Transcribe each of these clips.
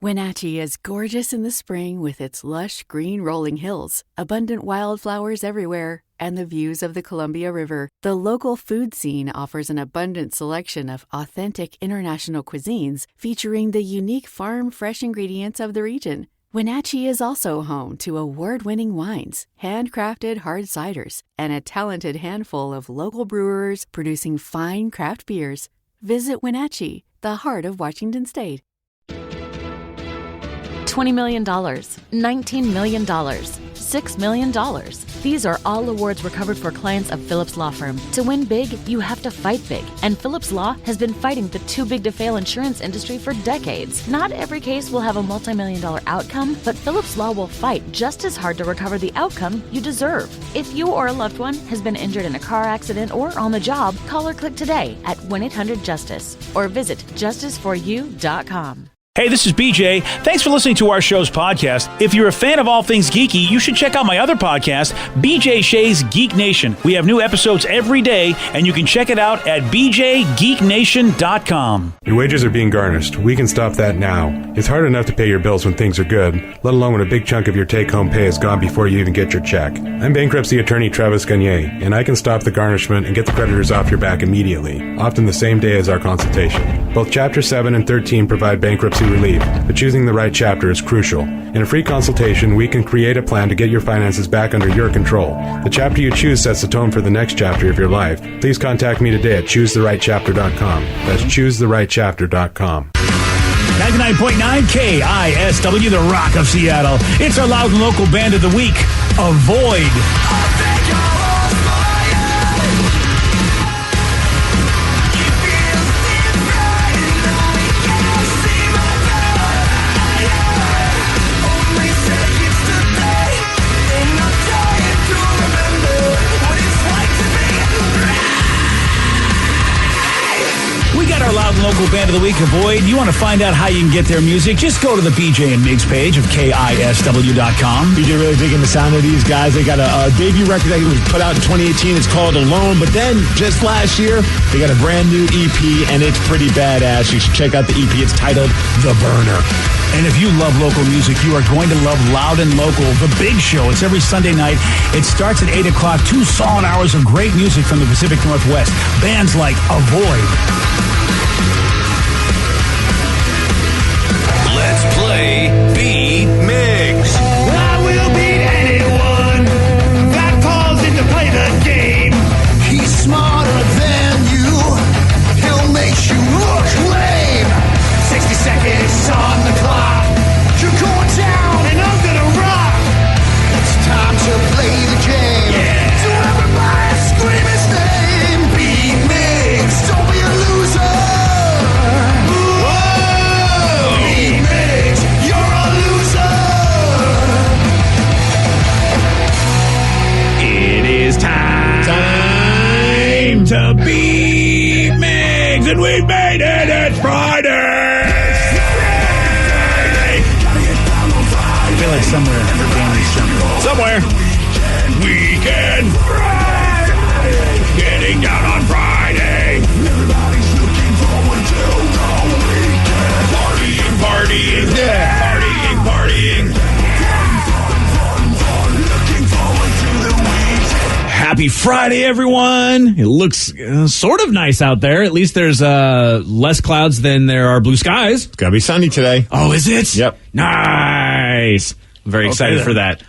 Wenatchee is gorgeous in the spring with its lush green rolling hills, abundant wildflowers everywhere, and the views of the Columbia River. The local food scene offers an abundant selection of authentic international cuisines featuring the unique farm-fresh ingredients of the region. Wenatchee is also home to award-winning wines, handcrafted hard ciders, and a talented handful of local brewers producing fine craft beers. Visit Wenatchee, the heart of Washington State. $20 million, $19 million, $6 million. These are all awards recovered for clients of Phillips Law Firm. To win big, you have to fight big. And Phillips Law has been fighting the too-big-to-fail insurance industry for decades. Not every case will have a multi-million-dollar outcome, but Phillips Law will fight just as hard to recover the outcome you deserve. If you or a loved one has been injured in a car accident or on the job, call or click today at 1-800-JUSTICE or visit justiceforyou.com. Hey, this is BJ. Thanks for listening to our show's podcast. If you're a fan of all things geeky, you should check out my other podcast, BJ Shea's Geek Nation. We have new episodes every day, and you can check it out at bjgeeknation.com. Your wages are being garnished. We can stop that now. It's hard enough to pay your bills when things are good, let alone when a big chunk of your take-home pay is gone before you even get your check. I'm bankruptcy attorney Travis Gagne, and I can stop the garnishment and get the creditors off your back immediately, often the same day as our consultation. Both Chapter 7 and 13 provide bankruptcy relief, but choosing the right chapter is crucial. In a free consultation, we can create a plan to get your finances back under your control. The chapter you choose sets the tone for the next chapter of your life. Please contact me today at choosetherightchapter.com. That's choosetherightchapter.com. 99.9 KISW, the Rock of Seattle. It's our loud and local band of the week, Avoid. Our loud and local band of the week, Avoid. You want to find out how you can get their music? Just go to the BJ and Migs page of KISW.com. BJ really digging the sound of these guys. They got a debut record that was put out in 2018. It's called Alone. But then, just last year, they got a brand new EP, and it's pretty badass. You should check out the EP. It's titled The Burner. And if you love local music, you are going to love Loud and Local, the big show. It's every Sunday night. It starts at 8 o'clock. 2 solid hours of great music from the Pacific Northwest. Bands like Avoid. Let's play Beat Migs. I will beat anyone that calls in to play the game. He's smarter than you. He'll make you look lame. 60 seconds on the clock. You're going down and I'm gonna rock. It's time to play the game. Yeah. So everybody scream his name. Beat Migs. Don't be a loser. Time to be Migs, and we made it. It's Friday. I feel like somewhere weekend getting down on Friday. Everybody's looking forward to the weekend. Partying, yeah. Partying. Looking forward to the weekend. Happy Friday, everyone. It looks sort of nice out there. At least there's less clouds than there are blue skies. It's going to be sunny today. Oh, is it? Yep. Nice. I'm very excited for that.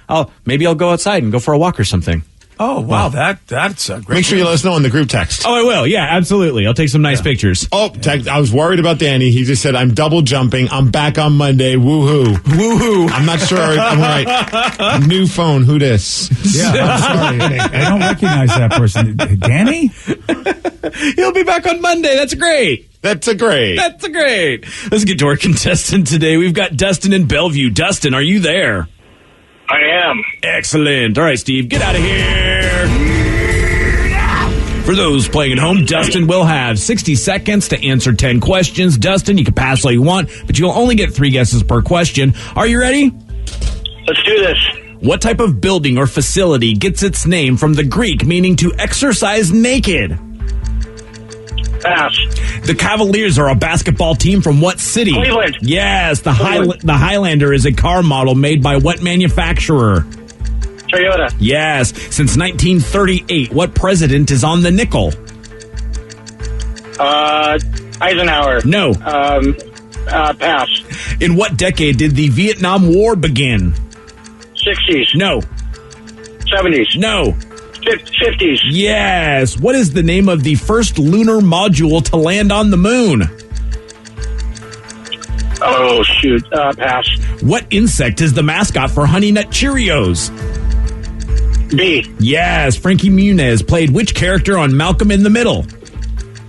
Maybe I'll go outside and go for a walk or something. Oh, wow. That's a great. Make sure you let us know in the group text. Oh, I will. Yeah, absolutely. I'll take some nice pictures. Oh, I was worried about Danny. He just said, I'm double jumping. I'm back on Monday. Woohoo. Woohoo. I'm not sure I'm right. New phone. Who dis? Yeah, I'm sorry. I don't recognize that person. Danny? He'll be back on Monday. That's great. That's a great. Let's get to our contestant today. We've got Dustin in Bellevue. Dustin, are you there? I am. Excellent. All right, Steve, get out of here. For those playing at home, Dustin will have 60 seconds to answer 10 questions. Dustin, you can pass all you want, but you'll only get 3 guesses per question. Are you ready? Let's do this. What type of building or facility gets its name from the Greek meaning to exercise naked? Pass. The Cavaliers are a basketball team from what city? Cleveland. Yes. The Cleveland. the Highlander is a car model made by what manufacturer? Toyota. Yes. Since 1938, what president is on the nickel? Eisenhower. No. Pass. In what decade did the Vietnam War begin? 60s. No. 70s. No. 50s. Yes. What is the name of the first lunar module to land on the moon? Oh, shoot. Pass. What insect is the mascot for Honey Nut Cheerios? B. Yes. Frankie Muniz played which character on Malcolm in the Middle?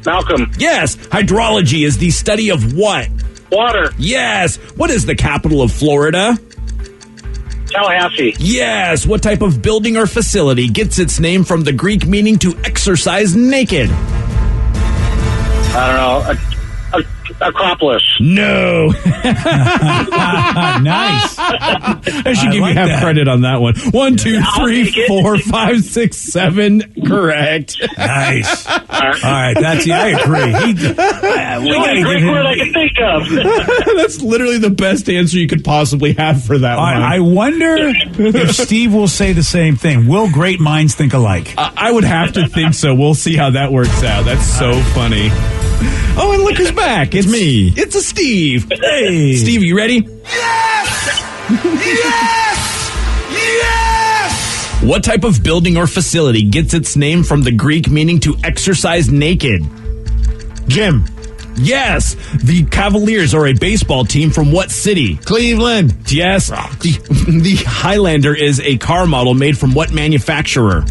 Malcolm. Yes. Hydrology is the study of what? Water. Yes. What is the capital of Florida? Tallahassee. Yes. What type of building or facility gets its name from the Greek meaning to exercise naked? I don't know. Acropolis. No. Nice. I should give you half that. credit on that one. 1, 2, I'll 3, take it. 4, 5, 6, 7. Correct. Nice. All right, that's I agree. We gotta Great give word I him. can think of. That's literally the best answer you could possibly have for that one. I wonder if Steve will say the same thing. Will great minds think alike? I would have to think so. We'll see how that works out. That's so funny. Oh, and look who's back. It's me. It's a Steve. Hey. Steve, you ready? Yes! Yes! Yes! What type of building or facility gets its name from the Greek meaning to exercise naked? Jim. Yes. The Cavaliers are a baseball team from what city? Cleveland. Yes. The Highlander is a car model made from what manufacturer?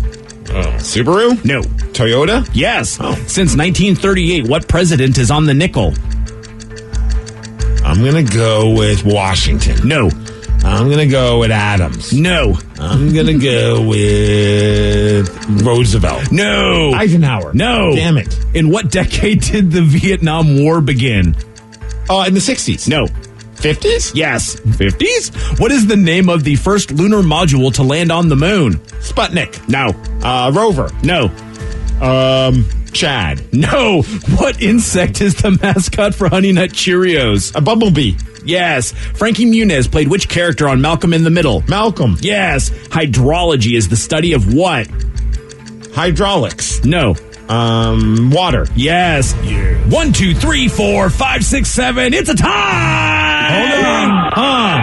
Subaru? No. Toyota? Yes. Since 1938, what president is on the nickel? I'm going to go with Washington. No. I'm going to go with Adams. No. I'm going to go with Roosevelt. No. Eisenhower. No. Damn it. In what decade did the Vietnam War begin? In the 60s. No. 50s? Yes. 50s? What is the name of the first lunar module to land on the moon? Sputnik. No. Rover. No. Chad. No. What insect is the mascot for Honey Nut Cheerios? A bumblebee. Yes. Frankie Muniz played which character on Malcolm in the Middle? Malcolm. Yes. Hydrology is the study of what? Hydraulics. No. Water. Yes. 1, 2, 3, 4, 5, 6, 7. It's a tie.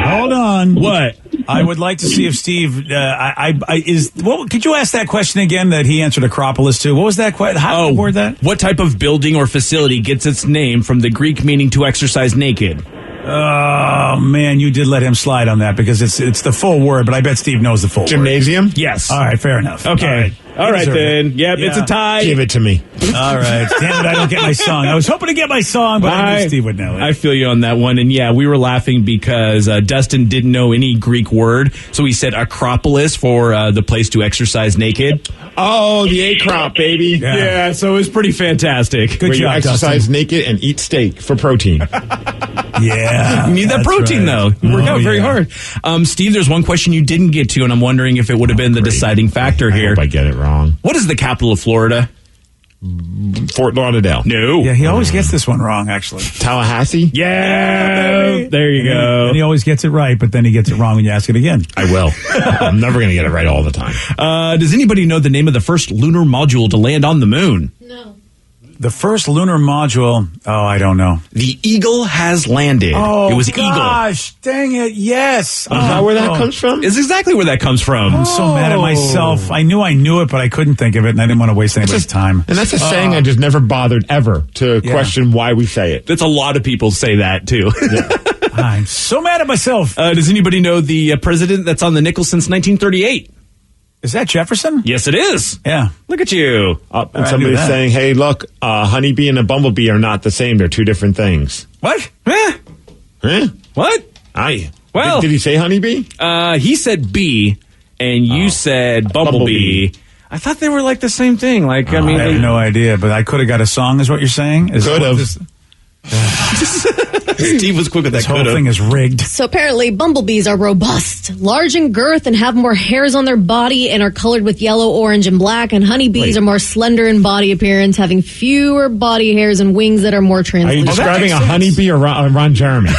Hold on. What? I would like to see if Steve could you ask that question again that he answered Acropolis to? What was that question? How did you word that? What type of building or facility gets its name from the Greek meaning to exercise naked? Oh man, you did let him slide on that because it's the full word, but I bet Steve knows the full Gymnasium? word. Yes. All right, fair enough. Okay. All right then. Yep, it's a tie. Give it to me. All right. Damn it, I don't get my song. I was hoping to get my song, but I knew Steve would know it. I feel you on that one. And yeah, we were laughing because Dustin didn't know any Greek word. So he said Acropolis for the place to exercise naked. Oh, the Acrop, baby. Yeah, so it was pretty fantastic. Good Where you job, exercise Dustin. naked and eat steak for protein. Yeah. You need that that's protein, right. though. You work Oh, out very yeah. hard. Steve, there's one question you didn't get to, and I'm wondering if it would have been the deciding factor I here. hope I get it wrong. What is the capital of Florida? Fort Lauderdale. No. Yeah, he always gets this one wrong, actually. Tallahassee? Yeah. There you go. And he always gets it right, but then he gets it wrong when you ask it again. I will. I'm never going to get it right all the time. Does anybody know the name of the first lunar module to land on the moon? No. The first lunar module, I don't know. The Eagle has landed. Oh, It was Eagle. gosh, dang it, yes. Is that where that comes from? It's exactly where that comes from. I'm so mad at myself. I knew it, but I couldn't think of it, and I didn't want to waste anybody's time. And that's a saying I just never bothered ever to question why we say it. That's a lot of people say that, too. I'm so mad at myself. Does anybody know the president that's on the nickel since 1938? Is that Jefferson? Yes, it is. Yeah. Look at you. And I somebody's knew that. saying, hey, look, a honeybee and a bumblebee are not the same. They're two different things. What? Huh? What? Well, Did he say honeybee? He said bee, and you said bumblebee. I thought they were like the same thing. Like, I mean, I have no idea, but I could have got a song, is what you're saying? Could have. Steve was quick with that. This whole thing is rigged. So apparently bumblebees are robust, large in girth, and have more hairs on their body and are colored with yellow, orange, and black. And honeybees are more slender in body appearance, having fewer body hairs and wings that are more Are you translucent. describing a honeybee or Ron Jeremy?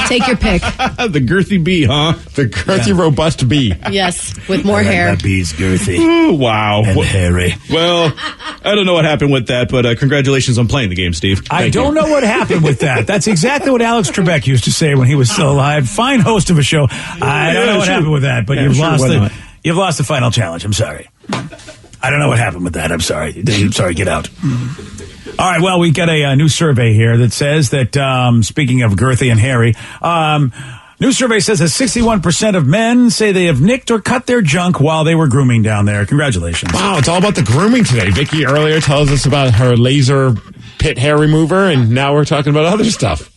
Take your pick. The girthy bee, huh? The girthy, robust bee. Yes, with more hair. That bee's girthy. Ooh, wow. And hairy. Well, I don't know what happened with that, but congratulations on playing the game, Steve. I don't know what happened with that. That's exactly what Alex Trebek used to say when he was still alive. Fine host of a show. I don't know what happened with that, but you've lost the final challenge. I'm sorry. I don't know what happened with that. I'm sorry. Get out. All right, well, we got a new survey here that says that, speaking of girthy and hairy, new survey says that 61% of men say they have nicked or cut their junk while they were grooming down there. Congratulations. Wow, it's all about the grooming today. Vicky earlier tells us about her laser pit hair remover, and now we're talking about other stuff.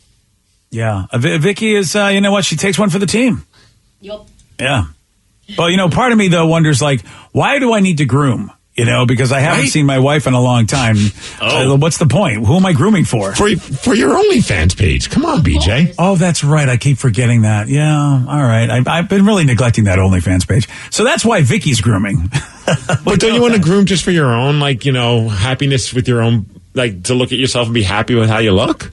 Yeah. Vicky is, you know what? She takes one for the team. Yep. Yeah. Well, part of me, though, wonders, why do I need to groom? Because I haven't seen my wife in a long time. What's the point? Who am I grooming for? For your OnlyFans page. Come on, BJ. Oh, that's right. I keep forgetting that. Yeah. All right. I've been really neglecting that OnlyFans page. So that's why Vicky's grooming. But don't you want to groom just for your own, happiness with your own, to look at yourself and be happy with how you look?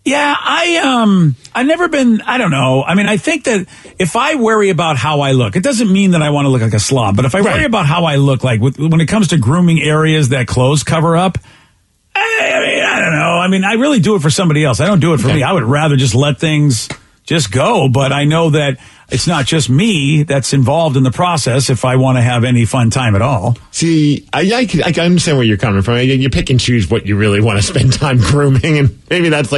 Yeah, I've never been, I don't know. I mean, I think that if I worry about how I look, it doesn't mean that I want to look like a slob, but if I worry about how I look, when it comes to grooming areas that clothes cover up, I don't know. I mean, I really do it for somebody else. I don't do it for me. I would rather just let things just go, but I know that it's not just me that's involved in the process if I want to have any fun time at all. See, I understand where you're coming from. You pick and choose what you really want to spend time grooming, and maybe that's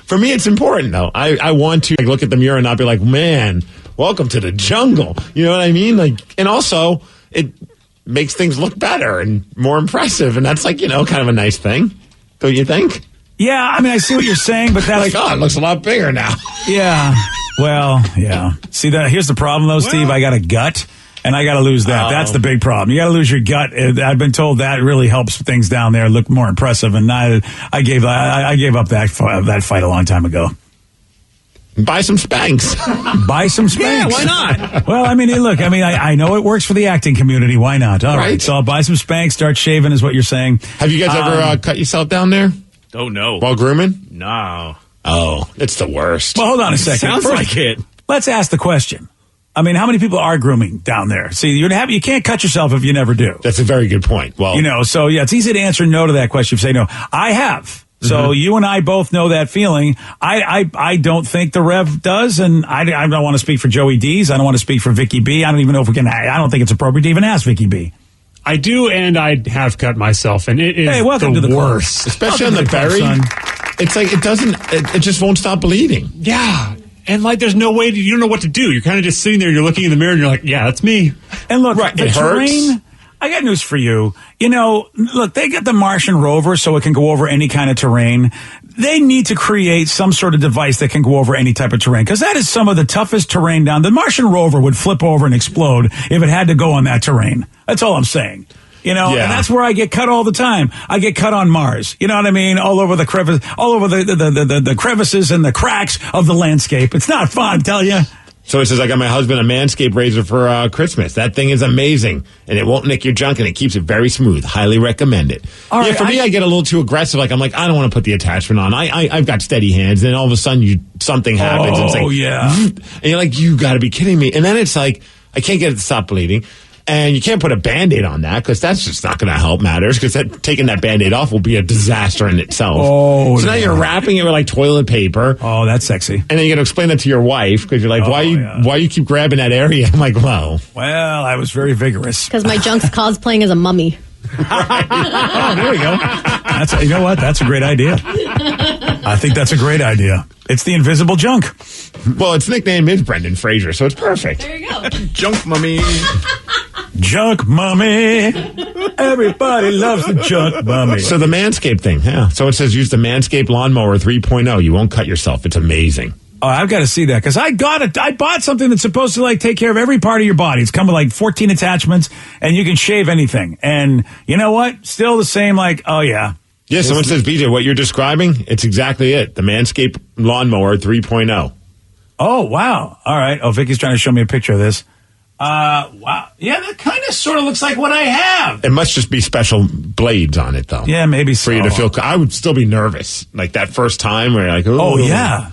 for me, it's important, though. I want to look at the mirror and not be like, man, welcome to the jungle. You know what I mean? And also, it makes things look better and more impressive, and that's kind of a nice thing, don't you think? Yeah, I mean, I see what you're saying, but that's... it looks a lot bigger now. Yeah. Well, yeah. See, here's the problem, though, Steve. I got a gut, and I got to lose that. That's the big problem. You got to lose your gut. I've been told that really helps things down there look more impressive, and I gave up that fight a long time ago. Buy some Spanx. Buy some Spanx. Yeah, why not? Well, I mean, look, I know it works for the acting community. Why not? All right. So I'll buy some Spanx, start shaving is what you're saying. Have you guys ever cut yourself down there? Oh, no. While grooming? No. Oh, it's the worst. Well, hold on a second. Sounds like it. Let's ask the question. I mean, how many people are grooming down there? See, you can't cut yourself if you never do. That's a very good point. Well, so yeah, it's easy to answer no to that question. If you say no, I have. So you and I both know that feeling. I don't think the Rev does, and I don't want to speak for Joey D's. I don't want to speak for Vicky B. I don't even know if we can. I don't think it's appropriate to even ask Vicky B. I do, and I have cut myself, and it is welcome to the worst. Especially on the berry. It's it just won't stop bleeding. Yeah. And there's no way you don't know what to do. You're kind of just sitting there, you're looking in the mirror, and you're like, yeah, that's me. And look, right, the terrain, I got news for you. Look, they got the Martian rover so it can go over any kind of terrain. They need to create some sort of device that can go over any type of terrain, because that is some of the toughest terrain down. The Martian rover would flip over and explode if it had to go on that terrain. That's all I'm saying. And that's where I get cut all the time. I get cut on Mars. You know what I mean? All over the crevice, all over the crevices and the cracks of the landscape. It's not fun, I tell you. So it says, I got my husband a Manscaped razor for Christmas. That thing is amazing, and it won't nick your junk, and it keeps it very smooth. Highly recommend it. For me, I get a little too aggressive. I'm like, I don't want to put the attachment on. I've got steady hands, and then all of a sudden something happens. Oh, and it's yeah. And you're like, you got to be kidding me. And then it's like, I can't get it to stop bleeding. And you can't put a Band-Aid on that, because that's just not going to help matters, because taking that Band-Aid off will be a disaster in itself. Oh, so now you're wrapping it with toilet paper. Oh, that's sexy. And then you got to explain that to your wife, because you're like, why you keep grabbing that area? I'm like, well, I was very vigorous. Because my junk's cosplaying as a mummy. Oh, there we go. You know what? That's a great idea. I think that's a great idea. It's the invisible junk. Well, its nickname is Brendan Fraser, so it's perfect. There you go. Junk mummy. Junk mummy. Everybody loves the junk mummy. So the Manscaped thing, yeah. So it says use the Manscaped Lawnmower 3.0. You won't cut yourself. It's amazing. Oh, I've got to see that, because I bought something that's supposed to take care of every part of your body. It's come with 14 attachments, and you can shave anything. And you know what? Still the same. Oh yeah. Yeah, someone says, BJ, what you're describing, it's exactly it. The Manscaped Lawnmower 3.0. Oh, wow. All right. Oh, Vicky's trying to show me a picture of this. Wow. Yeah, that kind of sort of looks like what I have. It must just be special blades on it, though. Yeah, maybe so. For you to feel, I would still be nervous. Like that first time where you're like, ooh. Oh, yeah.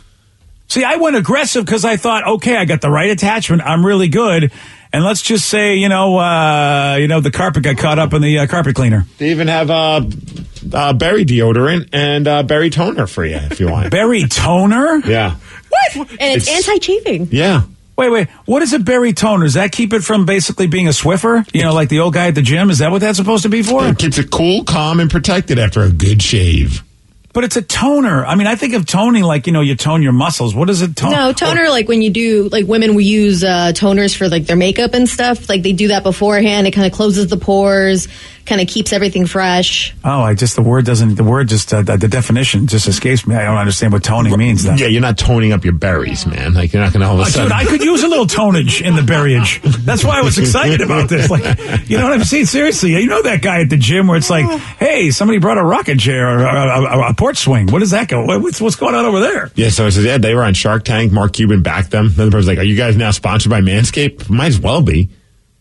See, I went aggressive because I thought, okay, I got the right attachment. I'm really good. And let's just say, the carpet got caught up in the carpet cleaner. They even have berry deodorant and berry toner for you if you want. Berry toner? Yeah. What? And it's anti-chafing. Yeah. Wait. What is a berry toner? Does that keep it from basically being a Swiffer? Like the old guy at the gym? Is that what that's supposed to be for? It keeps it cool, calm, and protected after a good shave. But it's a toner. I mean, I think of toning like, you tone your muscles. What is it? No, toner, like when you do, like women will use toners for like their makeup and stuff. Like they do that beforehand. It kind of closes the pores, kind of keeps everything fresh. Oh, the definition just escapes me. I don't understand what toning means then. Yeah, you're not toning up your berries, man. Like you're not going to all of a sudden. Dude, I could use a little tonage in the berryage. That's why I was excited about this. Like, you know what I'm saying? Seriously, you know that guy at the gym where it's like, hey, somebody brought a rocket chair or a porch swing. What does that go? What's going on over there? Yeah, so it says, they were on Shark Tank. Mark Cuban backed them. Then the person's like, are you guys now sponsored by Manscaped? Might as well be.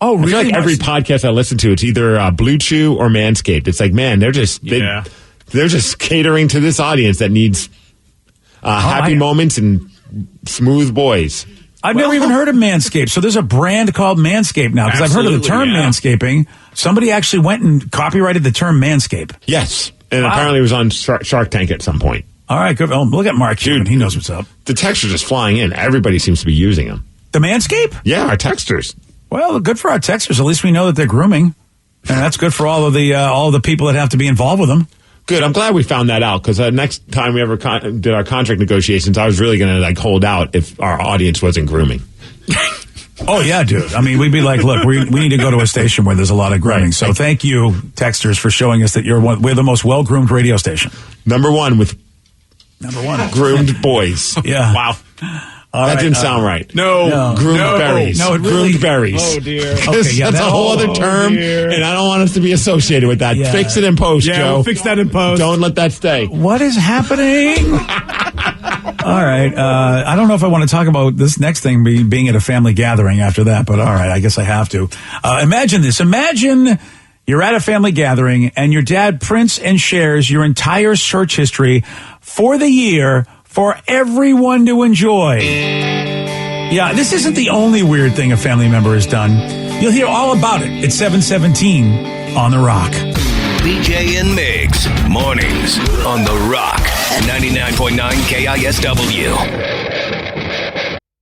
Oh, really? I feel like every podcast I listen to, it's either Blue Chew or Manscaped. It's like, man, they're just catering to this audience that needs happy moments and smooth boys. I've never even heard of Manscaped. So there's a brand called Manscaped now because I've heard of the term manscaping. Somebody actually went and copyrighted the term Manscaped. Yes. And apparently it was on Shark Tank at some point. All right, good. Oh, look at Mark Cuban. He knows what's up. The texts are just flying in. Everybody seems to be using them. The Manscaped? Yeah, our texters. Well, good for our texters. At least we know that they're grooming. And that's good for all of the people that have to be involved with them. Good. I'm glad we found that out because next time we ever did our contract negotiations, I was really going to hold out if our audience wasn't grooming. Oh, yeah, dude. I mean, we'd be like, look, we need to go to a station where there's a lot of grooming. Right. So thank you, texters, for showing us that we're the most well-groomed radio station. Number one. Groomed boys. Yeah. Wow. That didn't sound right. No. Groomed berries. No, it really, groomed berries. Oh, dear. Okay, yeah, that's a whole other term, and I don't want us to be associated with that. Yeah. Fix it in post, Joe. We'll fix that in post. Don't let that stay. What is happening? All right. I don't know if I want to talk about this next thing being at a family gathering after that, but all right, I guess I have to. Imagine this. Imagine you're at a family gathering, and your dad prints and shares your entire search history for the year for everyone to enjoy. Yeah, this isn't the only weird thing a family member has done. You'll hear all about it at 7:17 on The Rock. BJ and Migs, mornings on The Rock, 99.9 KISW.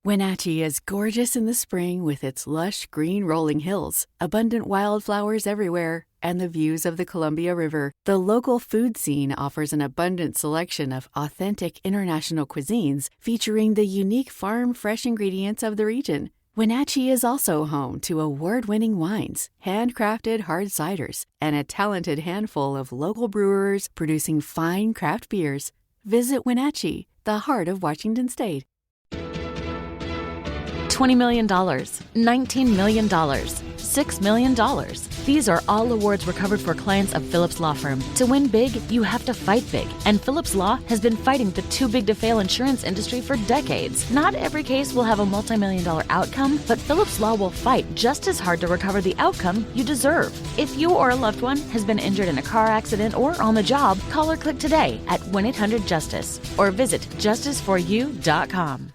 Wenatchee is gorgeous in the spring with its lush green rolling hills, abundant wildflowers everywhere, and the views of the Columbia River. The local food scene offers an abundant selection of authentic international cuisines featuring the unique farm-fresh ingredients of the region. Wenatchee is also home to award-winning wines, handcrafted hard ciders, and a talented handful of local brewers producing fine craft beers. Visit Wenatchee, the heart of Washington State. $20 million, $19 million, $6 million. These are all awards recovered for clients of Phillips Law Firm. To win big, you have to fight big. And Phillips Law has been fighting the too-big-to-fail insurance industry for decades. Not every case will have a multi-million-dollar outcome, but Phillips Law will fight just as hard to recover the outcome you deserve. If you or a loved one has been injured in a car accident or on the job, call or click today at 1-800-JUSTICE or visit justiceforyou.com.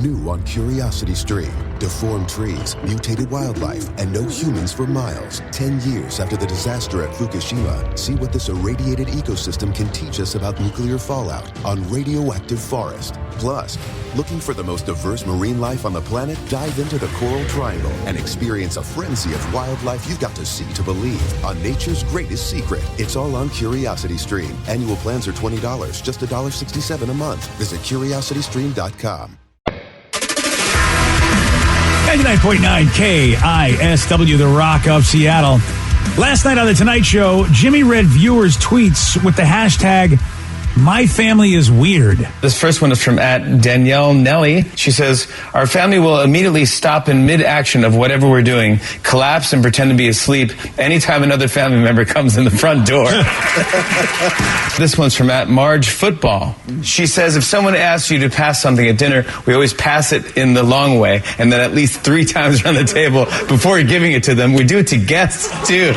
New on Curiosity Stream. Deformed trees, mutated wildlife, and no humans for miles. 10 years after the disaster at Fukushima, see what this irradiated ecosystem can teach us about nuclear fallout on Radioactive Forest. Plus, looking for the most diverse marine life on the planet? Dive into the Coral Triangle and experience a frenzy of wildlife you've got to see to believe on nature's greatest secret. It's all on Curiosity Stream. Annual plans are $20, just $1.67 a month. Visit curiositystream.com. 99.9 KISW, The Rock of Seattle. Last night on The Tonight Show, Jimmy read viewers' tweets with the hashtag My family is weird. This first one is from @Danielle Nelly. She says, our family will immediately stop in mid-action of whatever we're doing, collapse and pretend to be asleep anytime another family member comes in the front door. This one's from @Marge Football. She says, if someone asks you to pass something at dinner, we always pass it in the long way, and then at least 3 times around the table before giving it to them. We do it to guests, too.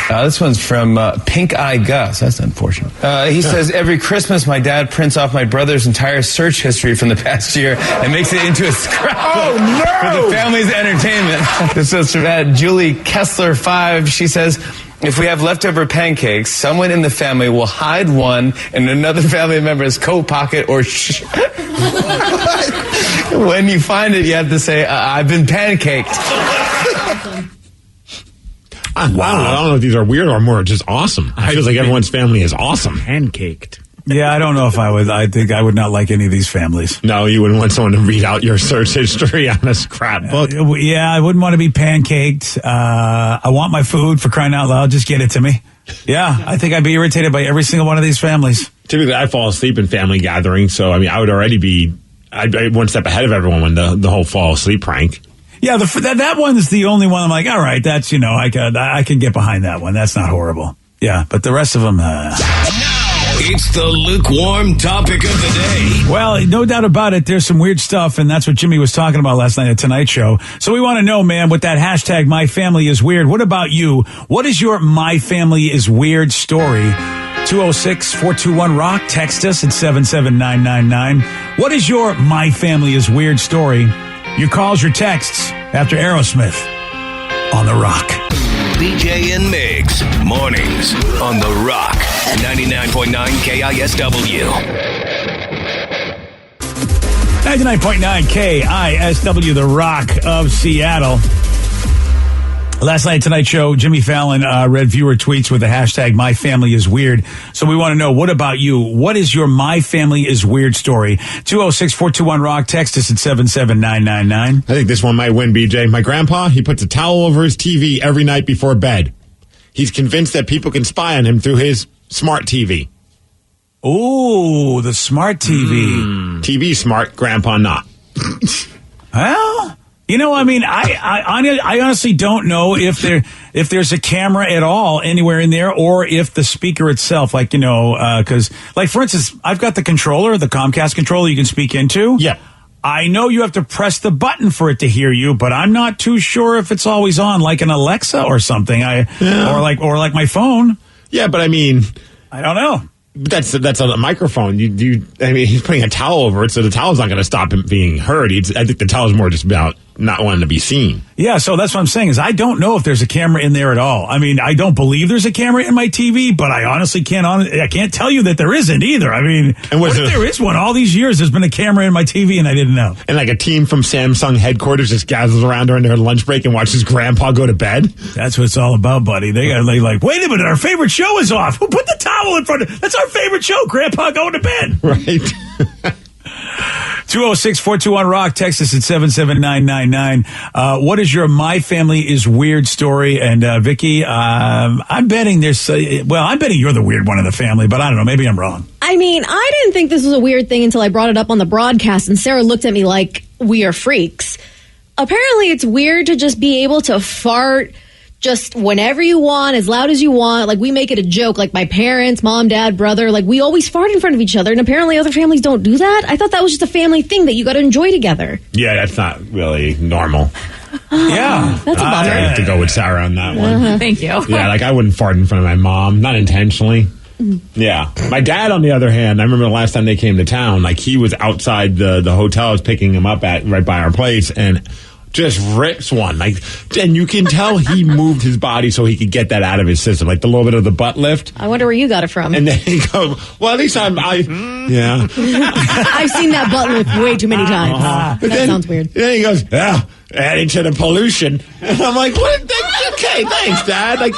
This one's from Pink Eye Gus. That's unfortunate. He says, every Christmas, my dad prints off my brother's entire search history from the past year and makes it into a scrapbook for the family's entertainment. This is from Julie Kessler 5. She says, if we have leftover pancakes, someone in the family will hide one in another family member's coat pocket or when you find it, you have to say, I've been pancaked. I don't know if these are weird or more just awesome. It feels like everyone's family is awesome. Pancaked. Yeah, I don't know if I would. I think I would not like any of these families. No, you wouldn't want someone to read out your search history on a scrapbook. Yeah, I wouldn't want to be pancaked. I want my food, for crying out loud. Just get it to me. Yeah, I think I'd be irritated by every single one of these families. Typically, I fall asleep in family gatherings, so I mean, I would already be one step ahead of everyone when the whole fall asleep prank. Yeah, that one's the only one I'm like, all right, that's, I can get behind that one. That's not horrible. Yeah, but the rest of them... It's the lukewarm topic of the day. Well, no doubt about it, there's some weird stuff, and that's what Jimmy was talking about last night at Tonight Show. So we want to know, man, with that hashtag #MyFamilyIsWeird, what about you? What is your My Family is Weird story? 206-421-ROCK. Text us at 77999. What is your My Family is Weird story? Your calls, your texts after Aerosmith on The Rock. BJ and Migs, mornings on The Rock, 99.9 KISW. 99.9 KISW, The Rock of Seattle. Last night, Tonight Show, Jimmy Fallon read viewer tweets with the hashtag #MyFamilyIsWeird. So we want to know, what about you? What is your My Family is Weird story? 206-421-ROCK. Text us at 77999. I think this one might win, BJ. My grandpa, he puts a towel over his TV every night before bed. He's convinced that people can spy on him through his smart TV. Ooh, the smart TV. TV smart, grandpa not. Well... I honestly don't know if there's a camera at all anywhere in there, or if the speaker itself, because, for instance, I've got the controller, the Comcast controller you can speak into. Yeah. I know you have to press the button for it to hear you, but I'm not too sure if it's always on, like an Alexa or something. Or like my phone. Yeah, but I mean, I don't know. That's a microphone. He's putting a towel over it, so the towel's not going to stop him being heard. I think the towel's more just about not wanting to be seen. Yeah, so that's what I'm saying is I don't know if there's a camera in there at all. I mean, I don't believe there's a camera in my TV, but I honestly can't tell you that there isn't either. I mean, what if there is one? All these years there's been a camera in my TV and I didn't know. And like a team from Samsung headquarters just gathers around during their lunch break and watches grandpa go to bed. That's what it's all about, buddy. They got like, wait a minute, our favorite show is off. Who put the towel in front of? That's our favorite show, Grandpa going to bed. Right. 206-421-ROCK. Text us at 77999. What is your My Family is Weird story? And Vicky, I'm betting I'm betting you're the weird one in the family, but I don't know. Maybe I'm wrong. I mean, I didn't think this was a weird thing until I brought it up on the broadcast, and Sarah looked at me like we are freaks. Apparently, it's weird to just be able to fart just whenever you want, as loud as you want. Like, we make it a joke. Like, my parents, mom, dad, brother, like, we always fart in front of each other. And apparently other families don't do that. I thought that was just a family thing that you got to enjoy together. Yeah, that's not really normal. Yeah. That's a bummer. I have to go with Sarah on that one. Thank you. Yeah, like I wouldn't fart in front of my mom. Not intentionally. Yeah. My dad, on the other hand, I remember the last time they came to town, like he was outside the hotel I was picking him up at right by our place, and just rips one. And you can tell he moved his body so he could get that out of his system. Like the little bit of the butt lift. I wonder where you got it from. And then he goes, well, at least yeah. I've seen that butt lift way too many times. That sounds weird. Then he goes, yeah, adding to the pollution. And I'm like, what? Okay, thanks, Dad. I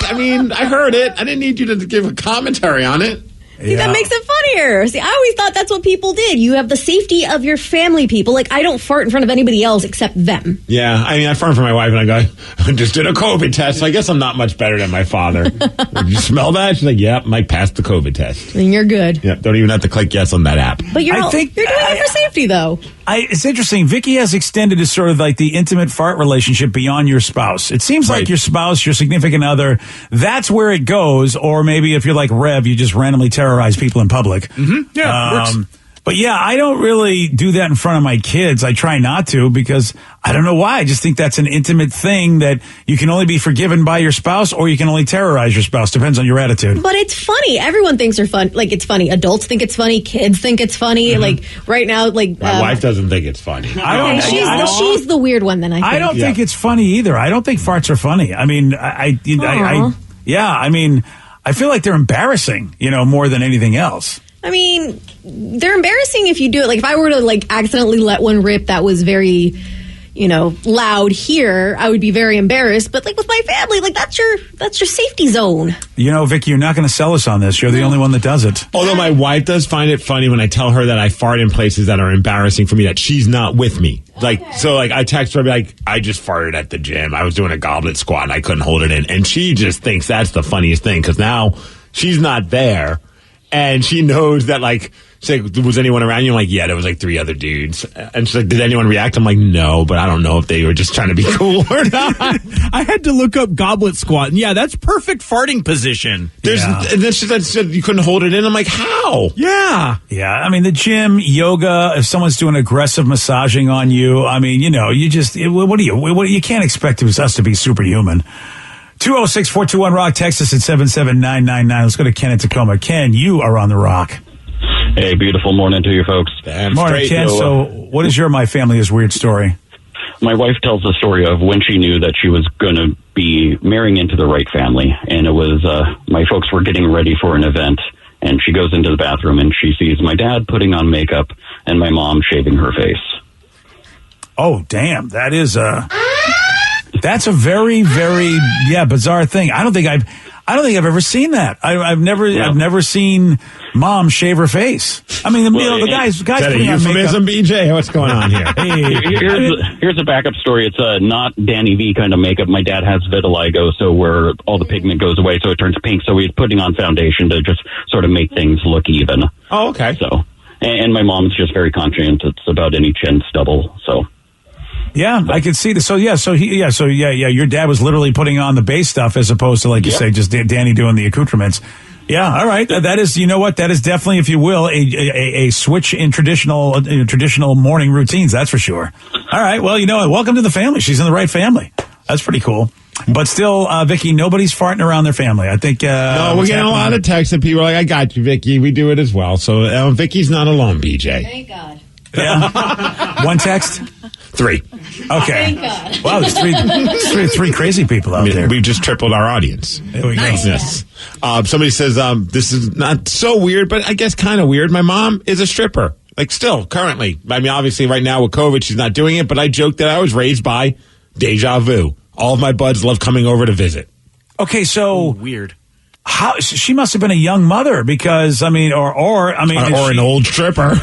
heard it. I didn't need you to give a commentary on it. See, that makes it funnier. See, I always thought that's what people did. You have the safety of your family people. Like, I don't fart in front of anybody else except them. Yeah, I mean, I fart for my wife, and I go, I just did a COVID test. So I guess I'm not much better than my father. Did you smell that? She's like, yeah, Mike passed the COVID test. And you're good. Yeah, don't even have to click yes on that app. But you're doing it for safety, though. It's interesting. Vicky has extended to sort of like the intimate fart relationship beyond your spouse. It seems like your spouse, your significant other, that's where it goes. Or maybe if you're like Rev, you just randomly terrorize people in public. Mm-hmm. Yeah, works. But yeah, I don't really do that in front of my kids. I try not to because I don't know why. I just think that's an intimate thing that you can only be forgiven by your spouse or you can only terrorize your spouse. Depends on your attitude. But it's funny. Everyone thinks they're fun. Like, it's funny. Adults think it's funny. Kids think it's funny. Mm-hmm. Like, right now, like... My wife doesn't think it's funny. She's the weird one, then, I think. I don't think it's funny either. I don't think farts are funny. I mean, I feel like they're embarrassing, more than anything else. I mean, they're embarrassing if you do it. Like, if I were to, like, accidentally let one rip that was very, loud here, I would be very embarrassed. But, like, with my family, like, that's your safety zone. Vicky, you're not going to sell us on this. You're the only one that does it. Although my wife does find it funny when I tell her that I fart in places that are embarrassing for me, that she's not with me. So I text her, like, I just farted at the gym. I was doing a goblet squat and I couldn't hold it in. And she just thinks that's the funniest thing because now she's not there. And she knows that, like, she's like, was anyone around you? I'm like, yeah, there was like 3 other dudes. And she's like, did anyone react? I'm like, no, but I don't know if they were just trying to be cool or not. I had to look up goblet squat. And yeah, that's perfect farting position. And then she said you couldn't hold it in. I'm like, how? Yeah. Yeah. I mean, the gym, yoga, if someone's doing aggressive massaging on you, I mean, you just, you can't expect us to be superhuman. 206-421-ROCK, text us at 77999. Let's go to Ken in Tacoma. Ken, you are on the Rock. Hey, beautiful morning to you folks. Morning, Ken. So what is your My Family is Weird story? My wife tells the story of when she knew that she was going to be marrying into the right family. And it was, my folks were getting ready for an event. And she goes into the bathroom and she sees my dad putting on makeup and my mom shaving her face. Oh, damn. That is that's a very, very, bizarre thing. I don't think I've ever seen that. I've never seen mom shave her face. I mean, the guys putting on euphemism, BJ. What's going on here? Here's a backup story. It's not Danny V kind of makeup. My dad has vitiligo, so where all the pigment goes away, so it turns pink. So he's putting on foundation to just sort of make things look even. Oh, okay. So, and my mom's just very conscientious about any chin stubble. So. Yeah, I can see this. So your dad was literally putting on the base stuff as opposed to, like you say, just Danny doing the accoutrements. Yeah, all right. That is, that is definitely, if you will, a switch in traditional morning routines. That's for sure. All right. Well, welcome to the family. She's in the right family. That's pretty cool. But still, Vicky, nobody's farting around their family. I think. No, we're getting a lot of texts that people are like, "I got you, Vicky. We do it as well." So Vicky's not alone, BJ. Thank God. Yeah. One text. 3. Okay. Thank God. Wow, there's three crazy people out there. We've just tripled our audience. There we go. Yes. Somebody says, this is not so weird, but I guess kind of weird. My mom is a stripper. Like, still, currently. I mean, obviously, right now with COVID, she's not doing it, but I joke that I was raised by deja vu. All of my buds love coming over to visit. Okay, so... weird. How she must have been a young mother because or an old stripper. Is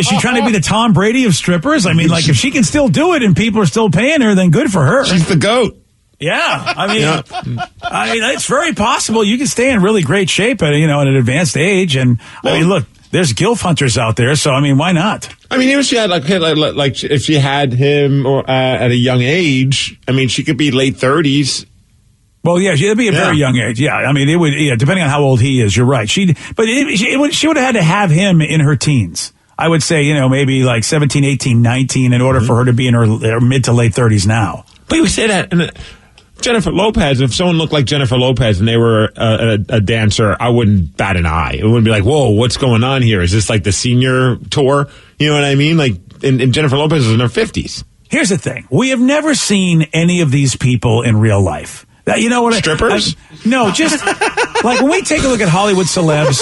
she trying to be the Tom Brady of strippers? I mean, like if she can still do it and people are still paying her, then good for her. She's the GOAT. Yeah, I mean, it's very possible you can stay in really great shape at an advanced age. And look, there's gilf hunters out there, so I mean, why not? I mean, even if she had like if she had him or at a young age, I mean, she could be late 30s. Well, yeah, it'd be a very young age. Yeah, I mean, it would. Yeah, depending on how old he is, you're right. She would have had to have him in her teens. I would say, maybe like 17, 18, 19 in order for her to be in her mid to late 30s now. But you would say that. And Jennifer Lopez, if someone looked like Jennifer Lopez and they were a dancer, I wouldn't bat an eye. It wouldn't be like, whoa, what's going on here? Is this like the senior tour? You know what I mean? Like, and Jennifer Lopez is in her 50s. Here's the thing. We have never seen any of these people in real life. You know what? Strippers? No, just like when we take a look at Hollywood celebs,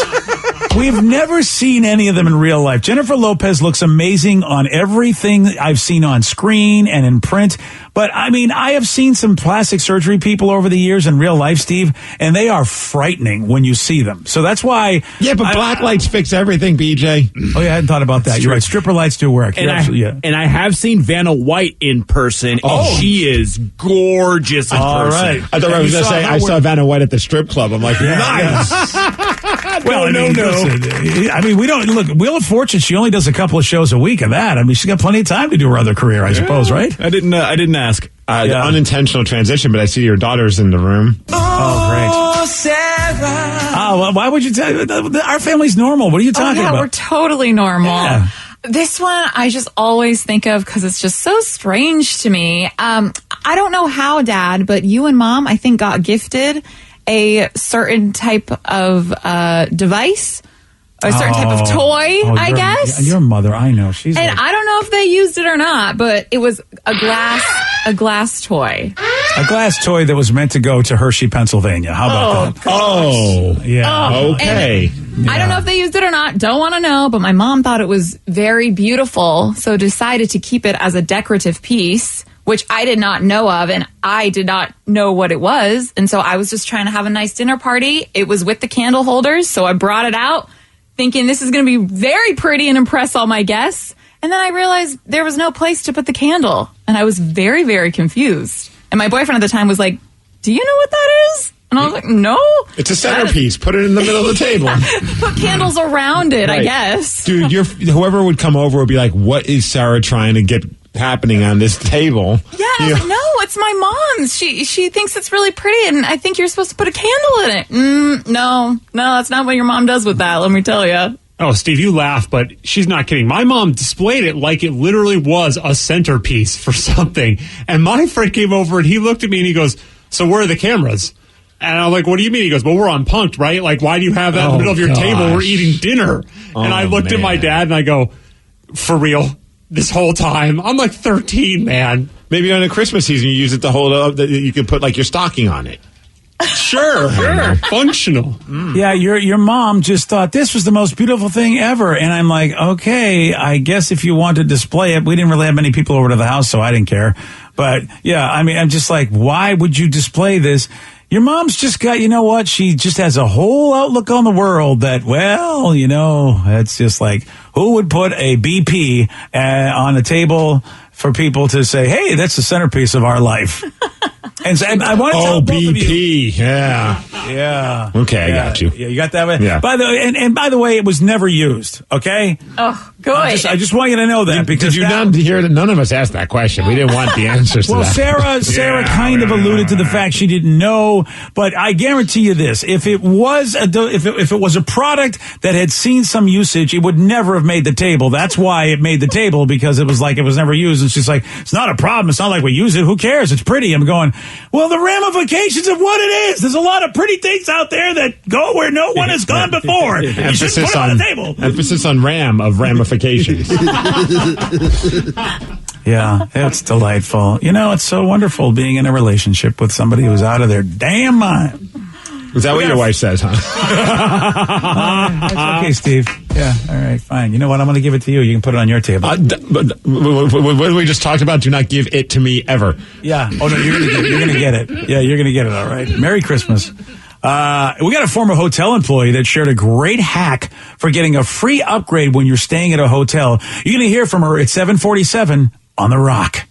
We've never seen any of them in real life. Jennifer Lopez looks amazing on everything I've seen on screen and in print. But, I mean, I have seen some plastic surgery people over the years in real life, Steve, and they are frightening when you see them. So that's why... Yeah, but black lights fix everything, BJ. Oh, yeah, I hadn't thought about that. You're right. Stripper lights do work. And I have seen Vanna White in person, and she is gorgeous in All person. right. I thought I was going to say, I saw Vanna White at the strip club. I'm like, nice. Well, listen, I mean, we don't look. Wheel of Fortune. She only does a couple of shows a week of that. I mean, she's got plenty of time to do her other career, I suppose, right? I didn't ask. The unintentional transition, but I see your daughter's in the room. Oh, great. Sarah. Oh, well, why would you tell? Our family's normal. What are you talking about? We're totally normal. Yeah. This one I just always think of because it's just so strange to me. I don't know how, Dad, but you and Mom, I think, got gifted a certain type of device, or a certain type of toy, I guess. Your mother, I know. I don't know if they used it or not, but it was a glass toy. A glass toy that was meant to go to Hershey, Pennsylvania. How about that? Oh, yeah. Okay. I don't know if they used it or not. Don't want to know. But my mom thought it was very beautiful, so decided to keep it as a decorative piece, which I did not know of, and I did not know what it was. And so I was just trying to have a nice dinner party. It was with the candle holders, so I brought it out, thinking this is going to be very pretty and impress all my guests. And then I realized there was no place to put the candle, and I was very, very confused. And my boyfriend at the time was like, "Do you know what that is?" And I was like, "No." It's a centerpiece. Put it in the middle of the table. Put candles around it, right. I guess. Dude, whoever would come over would be like, "What is Sarah trying to get happening on this table?" Yeah, I was like, "No, it's my mom's. She thinks it's really pretty, and I think you're supposed to put a candle in it." No, that's not what your mom does with that, let me tell you. Oh, Steve, you laugh, but she's not kidding. My mom displayed it like it literally was a centerpiece for something. And my friend came over and he looked at me and he goes, "So where are the cameras?" And I'm like, "What do you mean?" He goes, "Well, we're on Punk'd, right? Like, why do you have that in the middle of your table? We're eating dinner." And I looked at my dad and I go, "For real? This whole time?" I'm like 13, man. Maybe on a Christmas season you use it to hold up that you can put like your stocking on it. Sure. Functional. Yeah, your mom just thought this was the most beautiful thing ever. And I'm like, okay, I guess if you want to display it, we didn't really have many people over to the house, so I didn't care. But yeah, I mean, I'm just like, why would you display this? Your mom's just got, you know what? She just has a whole outlook on the world that, well, you know, it's just like, who would put a BP on a table for people to say, hey, that's the centerpiece of our life? And so, I want to tell both of you. BP, yeah. Yeah. Okay, I got you. Yeah, you got that? Yeah. By the way, and by the way, it was never used, okay? Oh, good. I just want you to know that. Because did you not hear that? None of us asked that question. We didn't want the answers to that. Well, Sarah kind of alluded to the fact she didn't know, but I guarantee you this: if it was a product that had seen some usage, it would never have made the table. That's why it made the table, because it was like it was never used. And she's like, it's not a problem. It's not like we use it. Who cares? It's pretty. I'm going, well, the ramifications of what it is. There's a lot of pretty things out there that go where no one has gone before. You should put it on the table. Emphasis on ramifications. Yeah, it's delightful. You know, it's so wonderful being in a relationship with somebody who's out of their damn mind. Is that what your wife says, huh? That's okay, Steve. Yeah, all right, fine. You know what? I'm going to give it to you. You can put it on your table. What we just talked about, do not give it to me ever. Yeah. Oh, no, you're going to get it. Yeah, you're going to get it, all right. Merry Christmas. We got a former hotel employee that shared a great hack for getting a free upgrade when you're staying at a hotel. You're going to hear from her at 7:47 on The Rock.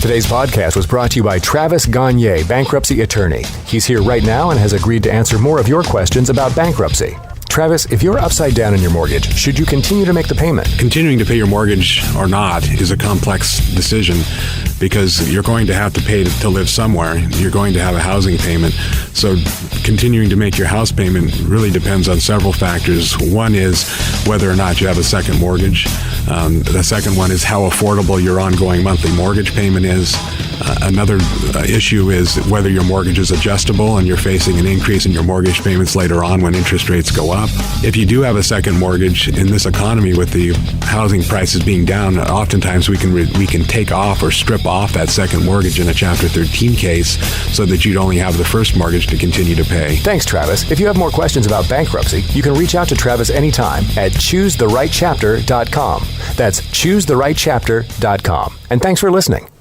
Today's podcast was brought to you by Travis Gagne, bankruptcy attorney. He's here right now and has agreed to answer more of your questions about bankruptcy. Travis, if you're upside down in your mortgage, should you continue to make the payment? Continuing to pay your mortgage or not is a complex decision because you're going to have to pay to live somewhere. You're going to have a housing payment. So continuing to make your house payment really depends on several factors. One is whether or not you have a second mortgage. The second one is how affordable your ongoing monthly mortgage payment is. Another issue is whether your mortgage is adjustable and you're facing an increase in your mortgage payments later on when interest rates go up. If you do have a second mortgage in this economy with the housing prices being down, oftentimes we can take off or strip off that second mortgage in a Chapter 13 case so that you'd only have the first mortgage to continue to pay. Thanks, Travis. If you have more questions about bankruptcy, you can reach out to Travis anytime at choosetherightchapter.com. That's choosetherightchapter.com. And thanks for listening.